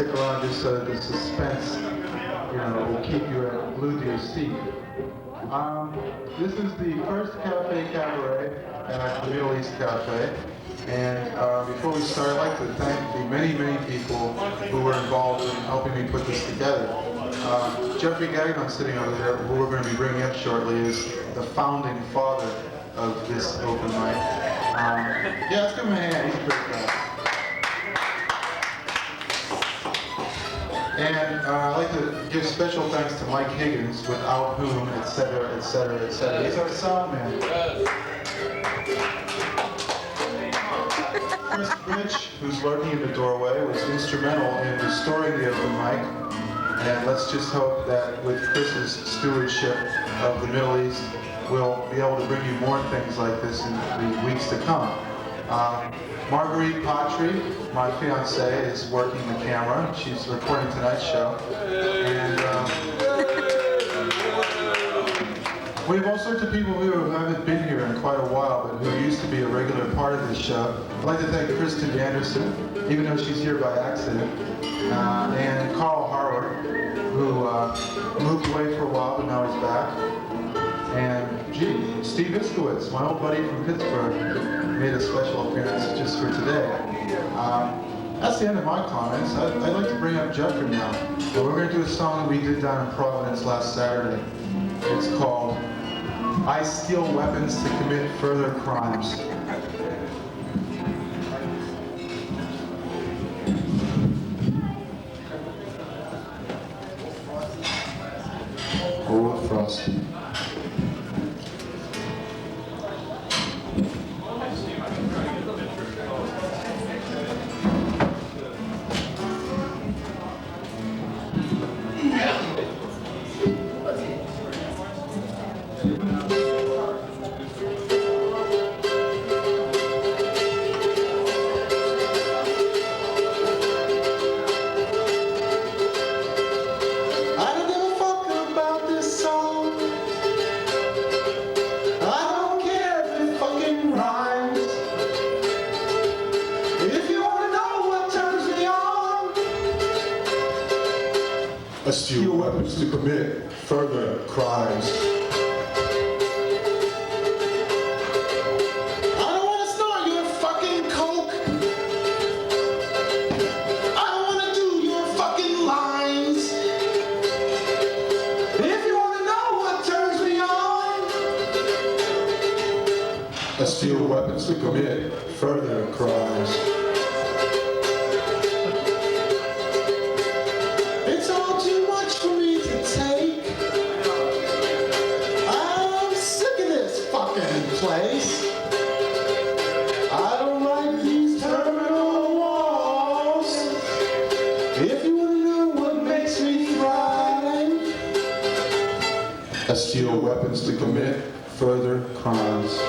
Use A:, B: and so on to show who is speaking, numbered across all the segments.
A: stick around just so that the suspense, will keep you glued to your seat. This is the first Cafe Cabaret at the Middle East Cafe. And before we start, I'd like to thank the many, many people who were involved in helping me put this together. Jeffrey Gagnon, sitting over there, who we're going to be bringing up shortly, is the founding father of this open mic. Yeah, let's give him a hand. He's a great guy. And I'd like to give special thanks to Mike Higgins, without whom, etc., etc., etc. He's our sound man. Chris Rich, who's lurking in the doorway, was instrumental in restoring the open mic. And let's just hope that with Chris's stewardship of the Middle East, we'll be able to bring you more things like this in the weeks to come. Marguerite Patrie, my fiancée, is working the camera. She's recording tonight's show. And we have all sorts of people who haven't been here in quite a while, but who used to be a regular part of this show. I'd like to thank Kristen Anderson, even though she's here by accident, and Carl Harwood, who moved away for a while, but now he's back. And, Steve Iskowitz, my old buddy from Pittsburgh, made a special appearance just for today. That's the end of my comments. I'd like to bring up Jeffrey now. But we're going to do a song that we did down in Providence last Saturday. It's called I Steal Weapons to Commit Further Crimes. Oh, Frost. Steal weapons to commit further crimes. I don't want to snort your fucking coke. I don't want to do your fucking lines. If you want to know what turns me on, I steal weapons to commit further crimes. Place. I don't like these terminal walls. If you want to know what makes me thrive, I steal weapons to commit further crimes.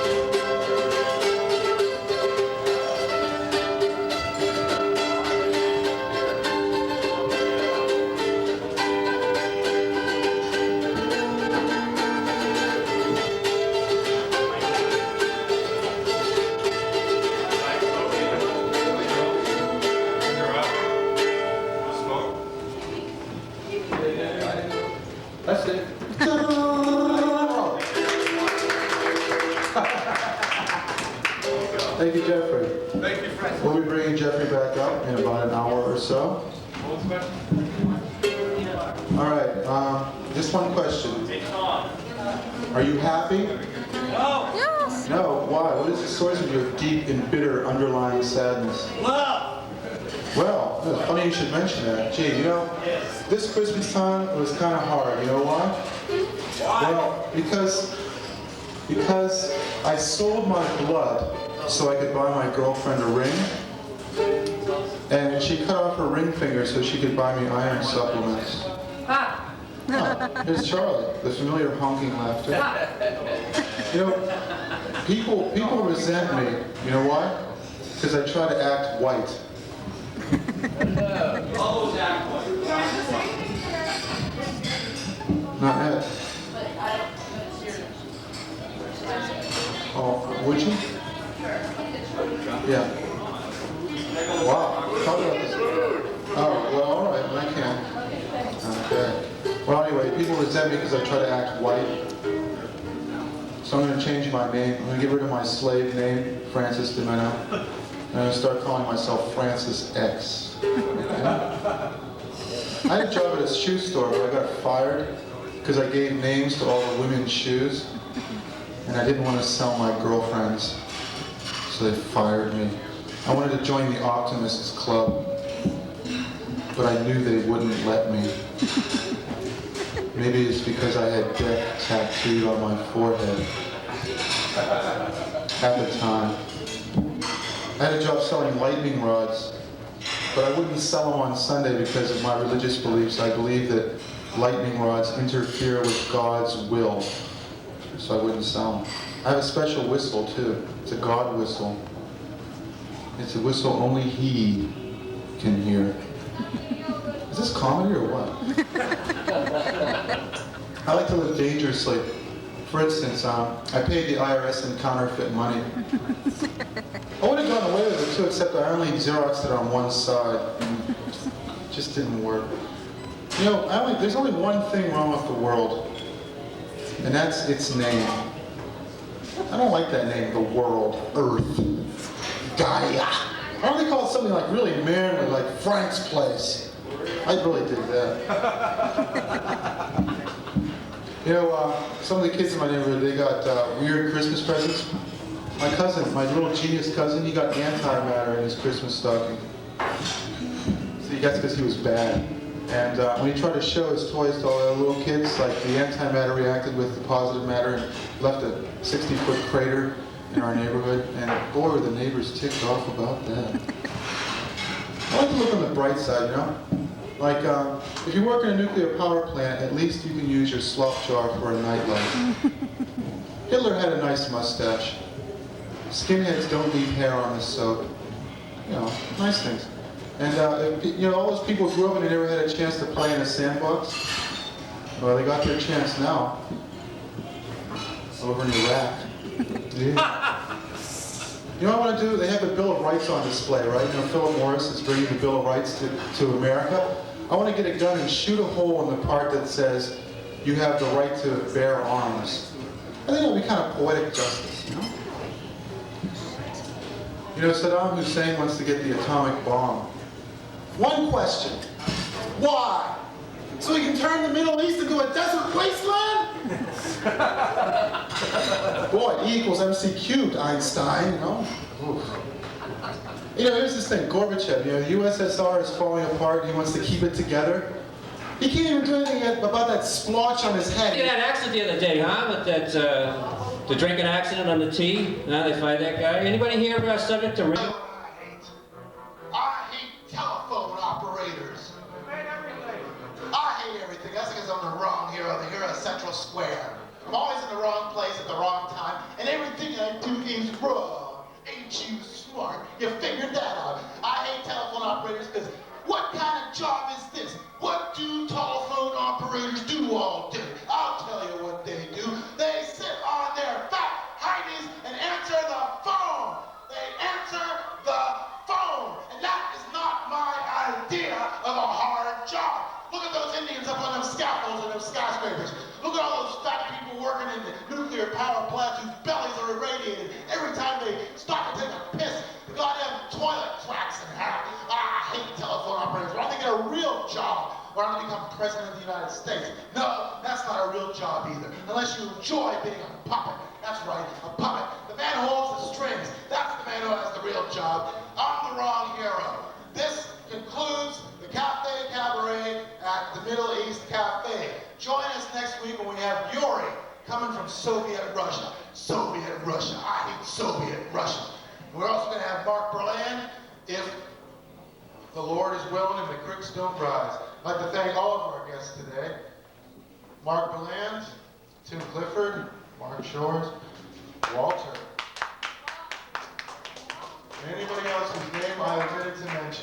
A: That's it. Thank you, Jeffrey.
B: Thank you, Francis.
A: We'll be bringing Jeffrey back up in about an hour or so. All right, just one question. Are you happy?
B: No.
C: Yes.
A: No, why? What is the source of your deep and bitter underlying sadness?
B: Love.
A: Well, it's funny you should mention that. Gee, this Christmas time was kind of hard. You know why?
B: Why?
A: Well, because I sold my blood so I could buy my girlfriend a ring. And she cut off her ring finger so she could buy me iron supplements.
B: Ah.
A: Oh, here's Charlie, the familiar honking laughter. People resent me. You know why? Because I try to act white.
B: Always act white.
A: Not yet. Oh, would you? Yeah. Wow. Talk about this. Oh, well, all right, I can. Okay. Well, anyway, people resent me because I try to act white. So I'm going to change my name. I'm going to get rid of my slave name, Francis DiMenno. I'm going to start calling myself Francis X. Okay? I had a job at a shoe store, but I got fired because I gave names to all the women's shoes. And I didn't want to sell my girlfriends, so they fired me. I wanted to join the Optimists Club, but I knew they wouldn't let me. Maybe it's because I had death tattooed on my forehead at the time. I had a job selling lightning rods, but I wouldn't sell them on Sunday because of my religious beliefs. I believe that lightning rods interfere with God's will, so I wouldn't sell them. I have a special whistle too. It's a God whistle. It's a whistle only He can hear. Is this comedy or what? I like to live dangerously. For instance, I paid the IRS in counterfeit money. I would have gone away with it too, except I only Xeroxed it on one side. It just didn't work. You know, there's only one thing wrong with the world, and that's its name. I don't like that name, the world, Earth, Gaia. Why don't they call it something like really manly, like Frank's Place? I'd really dig that. You know, some of the kids in my neighborhood, they got weird Christmas presents. My cousin, my little genius cousin, he got antimatter in his Christmas stocking. See, that's because he was bad. And when he tried to show his toys to all the little kids, like the antimatter reacted with the positive matter and left a 60-foot crater in our neighborhood. And boy, were the neighbors ticked off about that. I like to look on the bright side, you know? Like, if you work in a nuclear power plant, at least you can use your slop jar for a nightlight. Hitler had a nice mustache. Skinheads don't leave hair on the soap. You know, nice things. And, you know, all those people grew up and they never had a chance to play in a sandbox. Well, they got their chance now. Over in Iraq. Yeah. You know what I want to do? They have the Bill of Rights on display, right? You know, Philip Morris is bringing the Bill of Rights to America. I want to get a gun and shoot a hole in the part that says, you have the right to bear arms. I think it would be kind of poetic justice, you know? You know, Saddam Hussein wants to get the atomic bomb. One question. Why? So he can turn the Middle East into a desert wasteland? Boy, E equals MC cubed, Einstein, you know? Oof. You know, here's this thing, Gorbachev, you know, the USSR is falling apart, he wants to keep it together. He can't even do anything about that splotch on his head.
C: You had that accident the other day, huh? With that, the drinking accident on the T? Now they find that guy. Anybody here subject to rape?
D: I hate telephone operators. I hate everything. That's because I'm the wrong hero, the hero of Central Square. I'm always in the wrong place at the wrong time, and everything I do is wrong. Ain't you smart? You figured that out. I hate telephone operators because what kind of job is this? What do telephone operators do all day? I'll tell you what they do. They sit on their fat hindies and answer the phone. They answer the phone. And that is not my idea of a hard job. Look at those Indians up on them scaffolds and them skyscrapers. Look at all those fat people working in the nuclear power plants whose bellies are irradiated. Every time they stop to take a piss, the goddamn toilet cracks in half. I hate telephone operators. Why don't they get a real job? Why don't they become president of the United States? No, that's not a real job either. Unless you enjoy being a puppet. That's right, a puppet. The man who holds the strings. That's the man who has the real job. I'm the wrong hero. This concludes the Cafe Cabaret at the Middle East Cafe. Join us next week when we have Yuri coming from Soviet Russia. Soviet Russia. I hate Soviet Russia. We're also going to have Mark Berland, if the Lord is willing and the creeks don't rise. I'd like to thank all of our guests today. Mark Berland, Tim Clifford, Mark Shores, Walter. And anybody else whose name I omitted to mention.